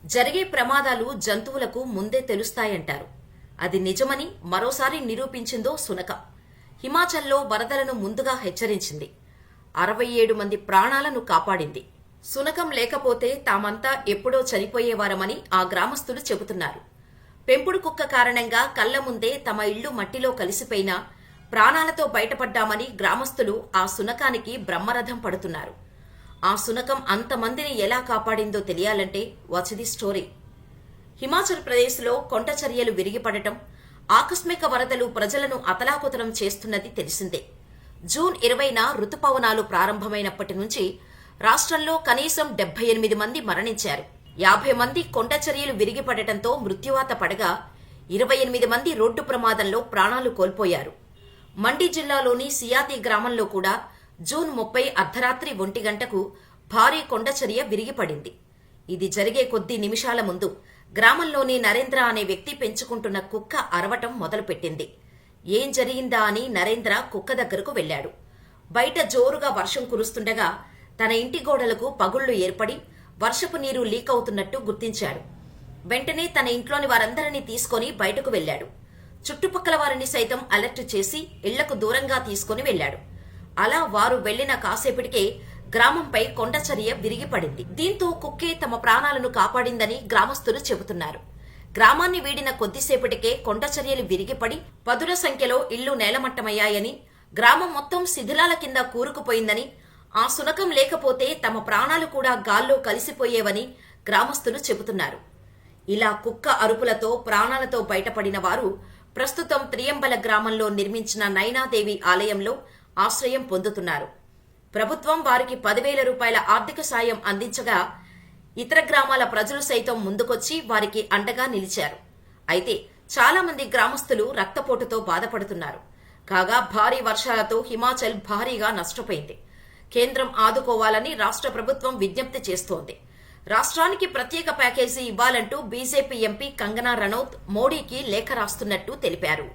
జరిగే ప్రమాదాలు జంతువులకు ముందే తెలుస్తాయంటారు. అది నిజమని మరోసారి నిరూపించిందో సునకం. హిమాచల్లో వరదలను ముందుగా హెచ్చరించింది. 67 మంది ప్రాణాలను కాపాడింది. సునకం లేకపోతే తామంతా ఎప్పుడో చనిపోయేవారమని ఆ గ్రామస్తులు చెబుతున్నారు. పెంపుడు కుక్క కారణంగా కళ్ల ముందే తమ ఇళ్లు మట్టిలో కలిసిపోయినా ప్రాణాలతో బయటపడ్డామని గ్రామస్తులు ఆ సునకానికి బ్రహ్మరథం పడుతున్నారు. ఆ సునకం అంతమందిని ఎలా కాపాడిందో తెలియాలంటే వాచ్ ది స్టోరీ. హిమాచల్ ప్రదేశ్లో కొండచర్యలు విరిగిపడటం, ఆకస్మిక వరదలు ప్రజలను అతలాకుతలం చేస్తున్నది తెలిసిందే. జూన్ 20న రుతుపవనాలు ప్రారంభమైనప్పటి నుంచి రాష్ట్రంలో కనీసం 78 మంది మరణించారు. 50 మంది కొండచర్యలు విరిగిపడటంతో మృత్యువాత పడగా 28 మంది రోడ్డు ప్రమాదంలో ప్రాణాలు కోల్పోయారు. మండి జిల్లాలోని సియాతి గ్రామంలో కూడా జూన్ 30 అర్ధరాత్రి 1 గంటకు భారీ కొండచర్య విరిగిపడింది. ఇది జరిగే కొద్ది నిమిషాల ముందు గ్రామంలోని నరేంద్ర అనే వ్యక్తి పెంచుకుంటున్న కుక్క అరవటం మొదలుపెట్టింది. ఏం జరిగిందా అని నరేంద్ర కుక్క దగ్గరకు వెళ్లాడు. బయట జోరుగా వర్షం కురుస్తుండగా తన ఇంటి గోడలకు పగుళ్లు ఏర్పడి వర్షపు నీరు లీక్ అవుతున్నట్టు గుర్తించాడు. వెంటనే తన ఇంట్లోని వారందరినీ తీసుకుని బయటకు వెళ్లాడు. చుట్టుపక్కల వారిని సైతం అలర్ట్ చేసి ఇళ్లకు దూరంగా తీసుకుని వెళ్లాడు. అలా వారు వెళ్లిన కాసేపటికే గ్రామంపై కొండచర్య విరిగిపడింది. దీంతో కుక్కే తమ ప్రాణాలను కాపాడిందని గ్రామస్తులు చెబుతున్నారు. గ్రామాన్ని వీడిన కొద్దిసేపటికే కొండచర్యలు విరిగిపడి పదుల సంఖ్యలో ఇళ్లు నేలమట్టమయ్యాయని, గ్రామం మొత్తం శిథిలాల కింద కూరుకుపోయిందని, ఆ సునకం లేకపోతే తమ ప్రాణాలు కూడా గాల్లో కలిసిపోయేవని గ్రామస్తులు చెబుతున్నారు. ఇలా కుక్క అరుపులతో ప్రాణాలతో బయటపడిన వారు ప్రస్తుతం త్రియంబల గ్రామంలో నిర్మించిన నైనాదేవి ఆలయంలో ఆశ్రయం పొందుతున్నారు. ప్రభుత్వం వారికి 10,000 రూపాయల ఆర్థిక సాయం అందించగా ఇతర గ్రామాల ప్రజలు సైతం ముందుకొచ్చి వారికి అండగా నిలిచారు. అయితే చాలా మంది గ్రామస్తులు రక్తపోటుతో బాధపడుతున్నారు. కాగా భారీ వర్షాలతో హిమాచల్ భారీగా నష్టపోయింది. కేంద్రం ఆదుకోవాలని రాష్ట్ర ప్రభుత్వం విజ్ఞప్తి చేస్తోంది. రాష్ట్రానికి ప్రత్యేక ప్యాకేజీ ఇవ్వాలంటూ బీజేపీ ఎంపీ కంగనా రనౌత్ మోడీకి లేఖ రాస్తున్నట్టు తెలిపారు.